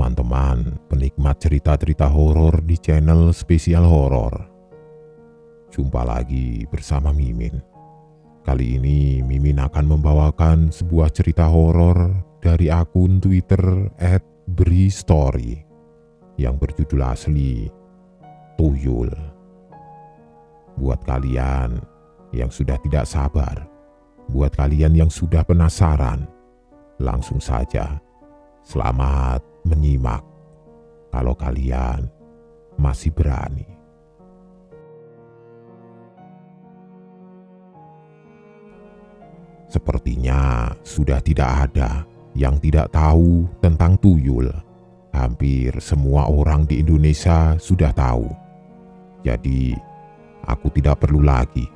teman-teman penikmat cerita-cerita horor di channel Spesial Horor. Jumpa lagi bersama Mimin. Kali ini Mimin akan membawakan sebuah cerita horor dari akun Twitter @bristory yang berjudul asli Tuyul. Buat kalian yang sudah tidak sabar, buat kalian yang sudah penasaran, langsung saja selamat menyimak kalau kalian masih berani. Sepertinya sudah tidak ada yang tidak tahu tentang tuyul. Hampir semua orang di Indonesia sudah tahu. Jadi, aku tidak perlu lagi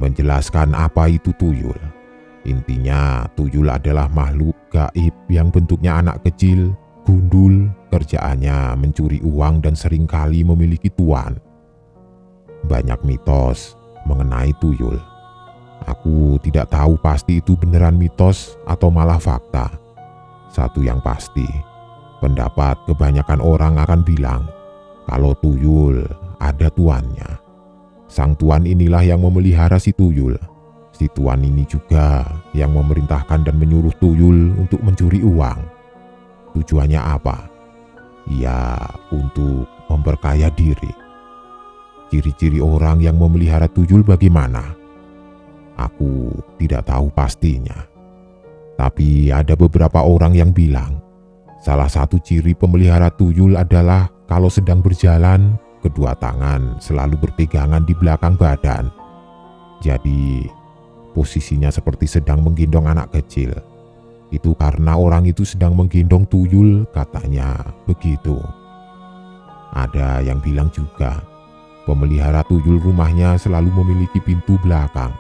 menjelaskan apa itu tuyul. Intinya, tuyul adalah makhluk gaib yang bentuknya anak kecil, gundul, kerjaannya mencuri uang dan seringkali memiliki tuan. Banyak mitos mengenai tuyul. Aku tidak tahu pasti itu beneran mitos atau malah fakta. Satu yang pasti, pendapat kebanyakan orang akan bilang kalau tuyul ada tuannya. Sang tuan inilah yang memelihara si tuyul. Si tuan ini juga yang memerintahkan dan menyuruh tuyul untuk mencuri uang. Tujuannya apa? Ya, untuk memperkaya diri. Ciri-ciri orang yang memelihara tuyul bagaimana? Aku tidak tahu pastinya. Tapi ada beberapa orang yang bilang, salah satu ciri pemelihara tuyul adalah kalau sedang berjalan, kedua tangan selalu berpegangan di belakang badan. Jadi, posisinya seperti sedang menggendong anak kecil. Itu karena orang itu sedang menggendong tuyul, katanya begitu. Ada yang bilang juga, pemelihara tuyul rumahnya selalu memiliki pintu belakang.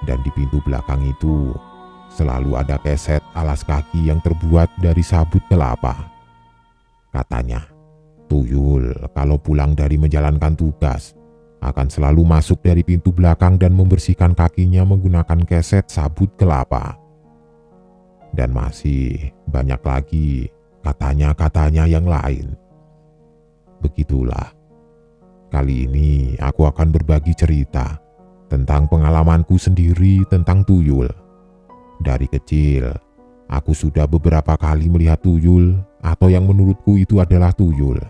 Dan di pintu belakang itu selalu ada keset alas kaki yang terbuat dari sabut kelapa. Katanya, tuyul kalau pulang dari menjalankan tugas akan selalu masuk dari pintu belakang dan membersihkan kakinya menggunakan keset sabut kelapa. Dan masih banyak lagi katanya-katanya yang lain. Begitulah. Kali ini aku akan berbagi cerita tentang pengalamanku sendiri tentang tuyul. Dari kecil, aku sudah beberapa kali melihat tuyul atau yang menurutku itu adalah tuyul.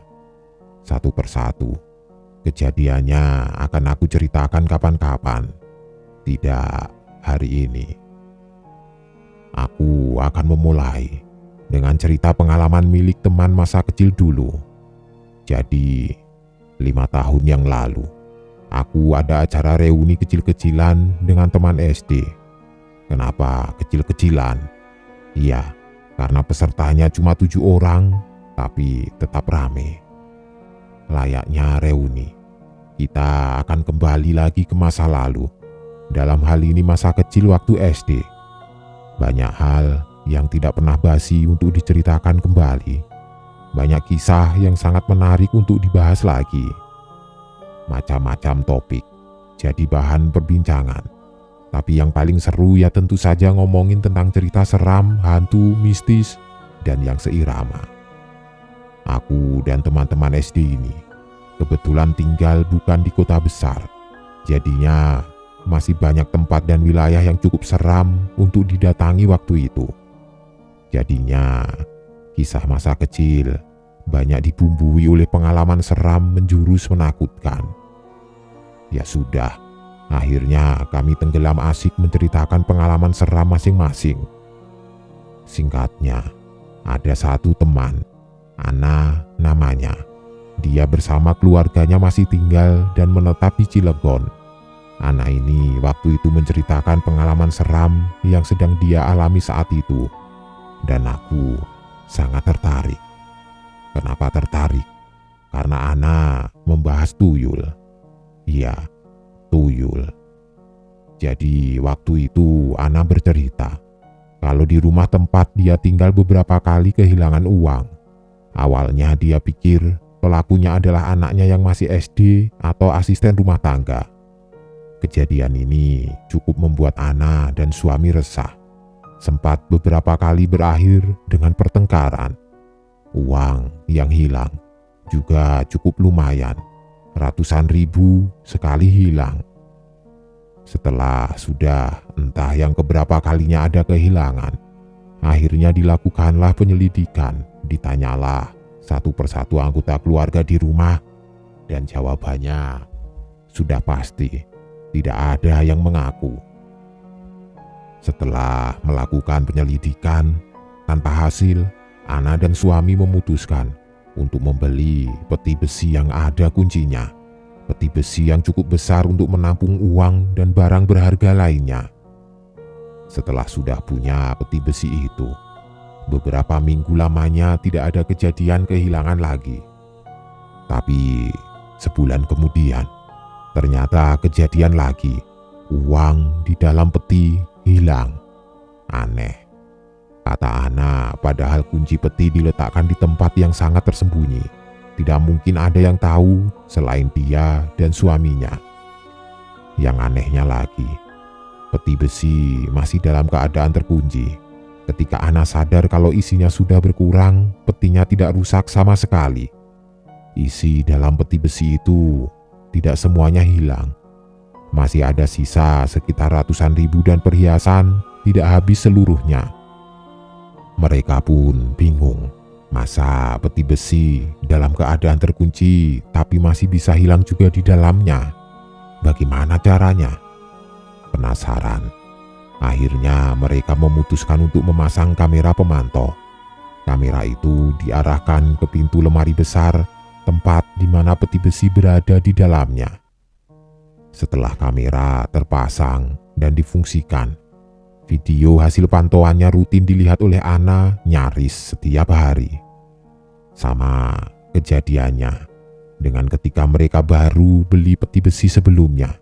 Satu persatu, kejadiannya akan aku ceritakan kapan-kapan, tidak hari ini. Aku akan memulai dengan cerita pengalaman milik teman masa kecil dulu. Jadi, 5 tahun yang lalu, aku ada acara reuni kecil-kecilan dengan teman SD. Kenapa kecil-kecilan? Iya, karena pesertanya cuma 7 orang, tapi tetap rame. Layaknya reuni, kita akan kembali lagi ke masa lalu. Dalam hal ini masa kecil waktu SD. Banyak hal yang tidak pernah basi untuk diceritakan kembali. Banyak kisah yang sangat menarik untuk dibahas lagi. Macam-macam topik jadi bahan perbincangan. Tapi yang paling seru ya tentu saja ngomongin tentang cerita seram, hantu, mistis, dan yang seirama. Aku dan teman-teman SD ini kebetulan tinggal bukan di kota besar. Jadinya masih banyak tempat dan wilayah yang cukup seram untuk didatangi waktu itu. Jadinya, kisah masa kecil banyak dibumbui oleh pengalaman seram menjurus menakutkan. Ya sudah, akhirnya kami tenggelam asik menceritakan pengalaman seram masing-masing. Singkatnya, ada satu teman, Ana namanya. Dia bersama keluarganya masih tinggal dan menetap di Cilegon. Anak ini waktu itu menceritakan pengalaman seram yang sedang dia alami saat itu. Dan aku sangat tertarik. Kenapa tertarik? Karena Ana membahas tuyul. Iya, tuyul. Jadi waktu itu Ana bercerita kalau di rumah tempat dia tinggal beberapa kali kehilangan uang. Awalnya dia pikir pelakunya adalah anaknya yang masih SD atau asisten rumah tangga. Kejadian ini cukup membuat Ana dan suami resah. Sempat beberapa kali berakhir dengan pertengkaran. Uang yang hilang juga cukup lumayan, ratusan ribu sekali hilang. Setelah sudah entah yang keberapa kalinya ada kehilangan, akhirnya dilakukanlah penyelidikan. Ditanyalah satu persatu anggota keluarga di rumah, dan jawabannya sudah pasti tidak ada yang mengaku. Setelah melakukan penyelidikan tanpa hasil, Ana dan suami memutuskan untuk membeli peti besi yang ada kuncinya. Peti besi yang cukup besar untuk menampung uang dan barang berharga lainnya. Setelah sudah punya peti besi itu, beberapa minggu lamanya tidak ada kejadian kehilangan lagi. Tapi sebulan kemudian, ternyata kejadian lagi. Uang di dalam peti hilang. Aneh, kata Ana, padahal kunci peti diletakkan di tempat yang sangat tersembunyi. Tidak mungkin ada yang tahu selain dia dan suaminya. Yang anehnya lagi, peti besi masih dalam keadaan terkunci. Ketika Ana sadar kalau isinya sudah berkurang, petinya tidak rusak sama sekali. Isi dalam peti besi itu tidak semuanya hilang. Masih ada sisa sekitar ratusan ribu dan perhiasan tidak habis seluruhnya. Mereka pun bingung. Masa peti besi dalam keadaan terkunci tapi masih bisa hilang juga di dalamnya? Bagaimana caranya? Penasaran. Akhirnya mereka memutuskan untuk memasang kamera pemantau. Kamera itu diarahkan ke pintu lemari besar, tempat di mana peti besi berada di dalamnya. Setelah kamera terpasang dan difungsikan, video hasil pantauannya rutin dilihat oleh Ana nyaris setiap hari. Sama kejadiannya dengan ketika mereka baru beli peti besi sebelumnya.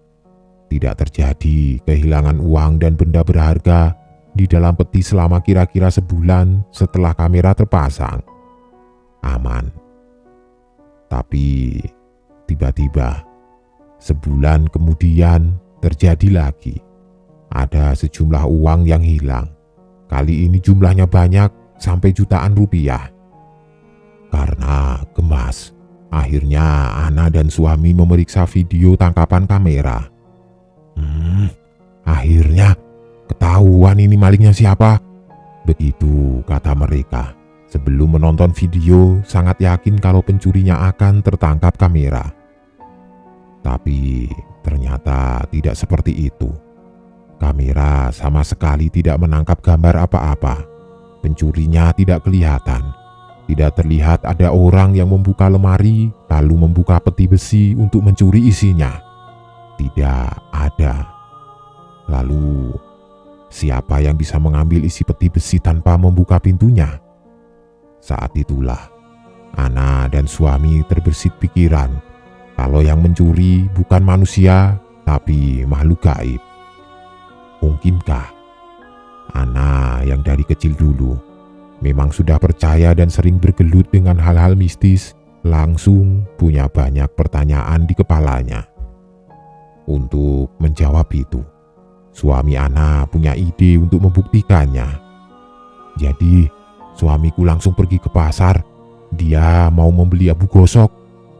Tidak terjadi kehilangan uang dan benda berharga di dalam peti selama kira-kira sebulan setelah kamera terpasang. Aman. Tapi tiba-tiba sebulan kemudian terjadi lagi. Ada sejumlah uang yang hilang. Kali ini jumlahnya banyak sampai jutaan rupiah. Karena gemas, akhirnya Ana dan suami memeriksa video tangkapan kamera. Akhirnya ketahuan ini malingnya siapa. Begitu kata mereka. Sebelum menonton video, sangat yakin kalau pencurinya akan tertangkap kamera. Tapi ternyata tidak seperti itu. Kamera sama sekali tidak menangkap gambar apa-apa. Pencurinya tidak kelihatan. Tidak terlihat ada orang yang membuka lemari lalu membuka peti besi untuk mencuri isinya. Tidak ada. Lalu, siapa yang bisa mengambil isi peti besi tanpa membuka pintunya? Saat itulah, Ana dan suami terbersit pikiran kalau yang mencuri bukan manusia tapi makhluk gaib. Mungkinkah Ana yang dari kecil dulu memang sudah percaya dan sering bergelut dengan hal-hal mistis, langsung punya banyak pertanyaan di kepalanya. Untuk menjawab itu, suami Ana punya ide untuk membuktikannya. Jadi, suamiku langsung pergi ke pasar. Dia mau membeli abu gosok.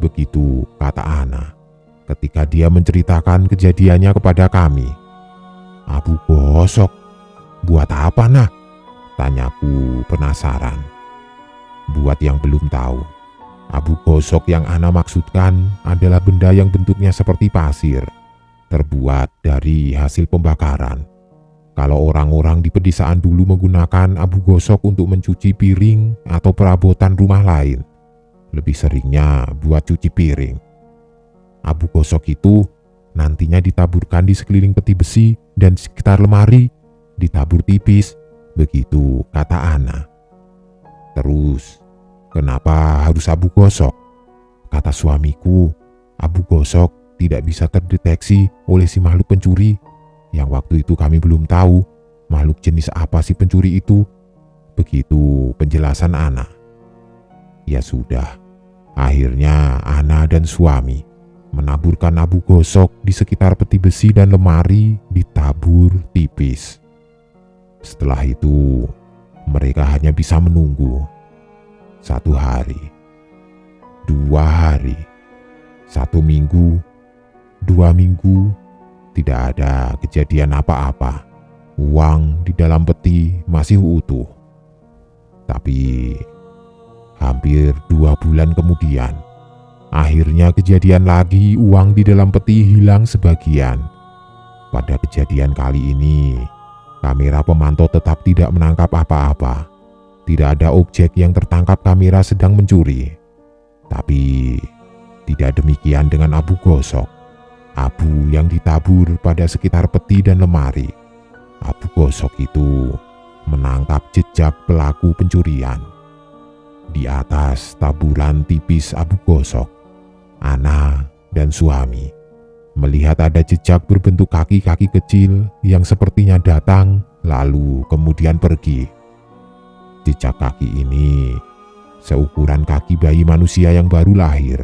Begitu kata Ana ketika dia menceritakan kejadiannya kepada kami. Abu gosok? Buat apa, nah? Tanyaku penasaran. Buat yang belum tahu, abu gosok yang Ana maksudkan adalah benda yang bentuknya seperti pasir, terbuat dari hasil pembakaran. Kalau orang-orang di pedesaan dulu menggunakan abu gosok untuk mencuci piring atau perabotan rumah lain, lebih seringnya buat cuci piring. Abu gosok itu nantinya ditaburkan di sekeliling peti besi dan di sekitar lemari, ditabur tipis. Begitu kata Ana. Terus, kenapa harus abu gosok? Kata suamiku, abu gosok tidak bisa terdeteksi oleh si makhluk pencuri. Yang waktu itu kami belum tahu makhluk jenis apa si pencuri itu. Begitu penjelasan Ana. Ya sudah, akhirnya Ana dan suami menaburkan abu gosok di sekitar peti besi dan lemari, ditabur tipis. Setelah itu, mereka hanya bisa menunggu. 1 hari, 2 hari, 1 minggu, 2 minggu, tidak ada kejadian apa-apa. Uang di dalam peti masih utuh. Tapi hampir 2 bulan kemudian, akhirnya kejadian lagi, uang di dalam peti hilang sebagian. Pada kejadian kali ini, kamera pemantau tetap tidak menangkap apa-apa. Tidak ada objek yang tertangkap kamera sedang mencuri. Tapi tidak demikian dengan abu gosok. Abu yang ditabur pada sekitar peti dan lemari. Abu gosok itu menangkap jejak pelaku pencurian. Di atas taburan tipis abu gosok, Ana dan suami melihat ada jejak berbentuk kaki-kaki kecil yang sepertinya datang lalu kemudian pergi. Jejak kaki ini seukuran kaki bayi manusia yang baru lahir.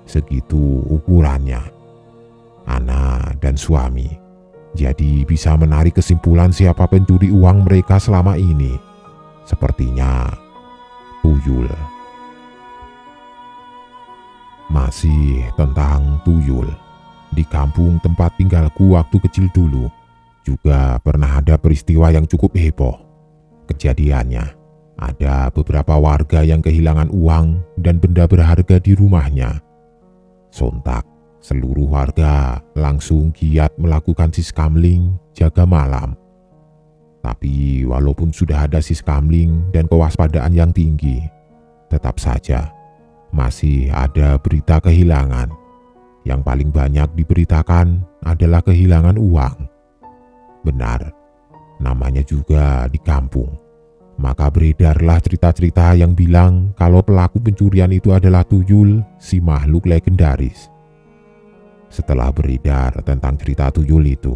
Segitu ukurannya. Ana dan suami jadi bisa menarik kesimpulan siapa pencuri uang mereka selama ini. Sepertinya tuyul. Masih tentang tuyul. Di kampung tempat tinggalku waktu kecil dulu juga pernah ada peristiwa yang cukup heboh. Kejadiannya, ada beberapa warga yang kehilangan uang dan benda berharga di rumahnya. Sontak, seluruh warga langsung giat melakukan siskamling jaga malam. Tapi walaupun sudah ada siskamling dan kewaspadaan yang tinggi, tetap saja masih ada berita kehilangan. Yang paling banyak diberitakan adalah kehilangan uang. Benar, namanya juga di kampung. Maka beredarlah cerita-cerita yang bilang kalau pelaku pencurian itu adalah tuyul, si makhluk legendaris. Setelah beredar tentang cerita tuyul itu,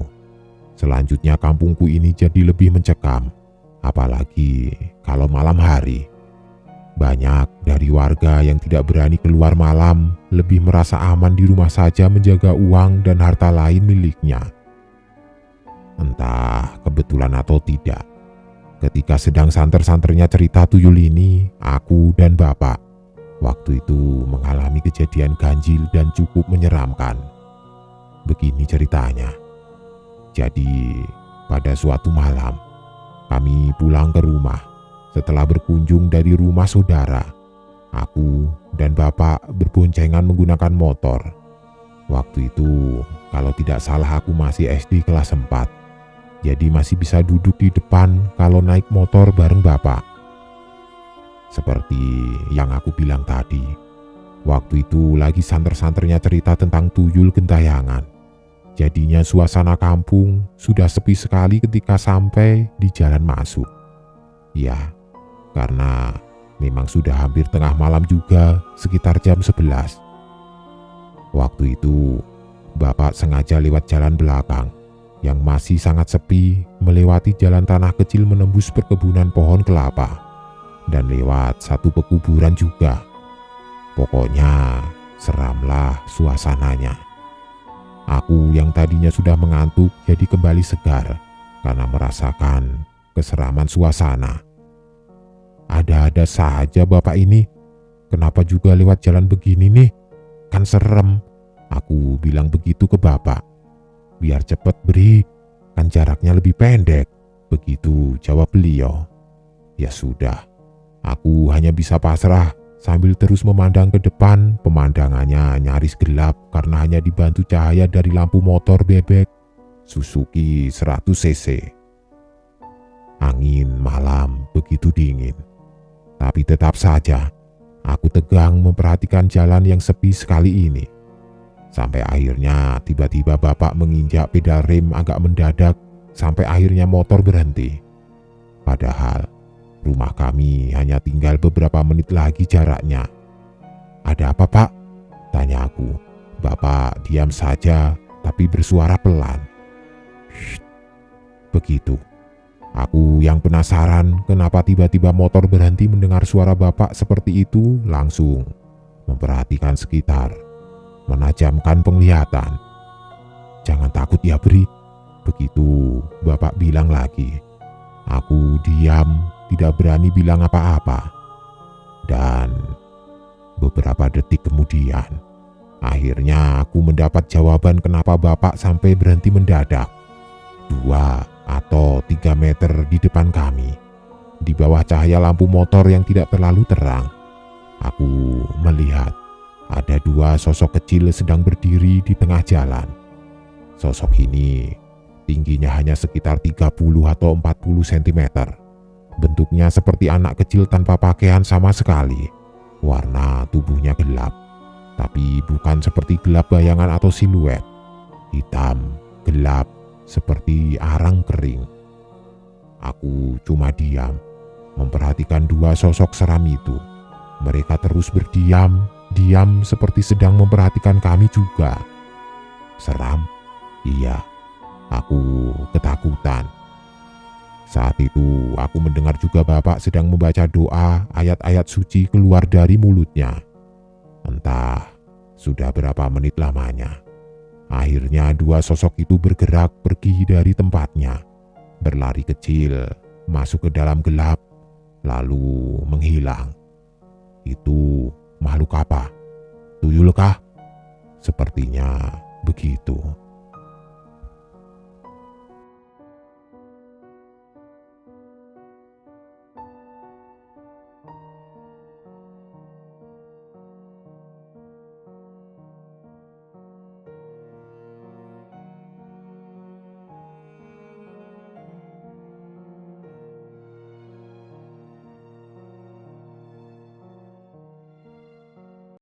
selanjutnya kampungku ini jadi lebih mencekam. Apalagi kalau malam hari. Banyak dari warga yang tidak berani keluar malam lebih merasa aman di rumah saja menjaga uang dan harta lain miliknya. Entah kebetulan atau tidak, ketika sedang santer-santernya cerita tuyul ini, aku dan bapak waktu itu mengalami kejadian ganjil dan cukup menyeramkan. Begini ceritanya. Jadi pada suatu malam kami pulang ke rumah setelah berkunjung dari rumah saudara. Aku dan bapak berboncengan menggunakan motor. Waktu itu kalau tidak salah aku masih SD kelas 4. Jadi masih bisa duduk di depan kalau naik motor bareng bapak. Seperti yang aku bilang tadi, waktu itu lagi santer-santernya cerita tentang tuyul gentayangan. Jadinya suasana kampung sudah sepi sekali ketika sampai di jalan masuk. Ya, karena memang sudah hampir tengah malam juga, sekitar jam 11. Waktu itu bapak sengaja lewat jalan belakang yang masih sangat sepi, melewati jalan tanah kecil menembus perkebunan pohon kelapa dan lewat satu pekuburan juga. Pokoknya seramlah suasananya. Aku yang tadinya sudah mengantuk jadi kembali segar karena merasakan keseraman suasana. Ada-ada saja bapak ini. Kenapa juga lewat jalan begini nih? Kan serem. Aku bilang begitu ke bapak. Biar cepet beri, kan jaraknya lebih pendek. Begitu jawab beliau. Ya sudah, aku hanya bisa pasrah sambil terus memandang ke depan. Pemandangannya nyaris gelap karena hanya dibantu cahaya dari lampu motor bebek Suzuki 100 cc. Angin malam begitu dingin. Tapi tetap saja, aku tegang memperhatikan jalan yang sepi sekali ini. Sampai akhirnya tiba-tiba bapak menginjak pedal rem agak mendadak sampai akhirnya motor berhenti. Padahal rumah kami hanya tinggal beberapa menit lagi jaraknya. Ada apa pak? Tanya aku. Bapak diam saja tapi bersuara pelan. Shh. Begitu. Aku yang penasaran kenapa tiba-tiba motor berhenti mendengar suara bapak seperti itu langsung memperhatikan sekitar, menajamkan penglihatan. Jangan takut ya Bri, begitu bapak bilang lagi. Aku diam, tidak berani bilang apa-apa. Dan beberapa detik kemudian, akhirnya aku mendapat jawaban kenapa Bapak sampai berhenti mendadak. 2 atau 3 meter di depan kami, di bawah cahaya lampu motor yang tidak terlalu terang, aku melihat ada 2 sosok kecil sedang berdiri di tengah jalan. Sosok ini tingginya hanya sekitar 30 atau 40 cm. Bentuknya seperti anak kecil tanpa pakaian sama sekali. Warna tubuhnya gelap, tapi bukan seperti gelap bayangan atau siluet. Hitam, gelap, seperti arang kering. Aku cuma diam, memperhatikan 2 sosok seram itu. Mereka terus berdiam, diam seperti sedang memperhatikan kami juga. Seram? Iya, aku ketakutan. Saat itu aku mendengar juga Bapak sedang membaca doa, ayat-ayat suci keluar dari mulutnya. Entah sudah berapa menit lamanya. Akhirnya 2 sosok itu bergerak pergi dari tempatnya, berlari kecil, masuk ke dalam gelap, lalu menghilang. Itu makhluk apa? Tuyul kah? Sepertinya begitu.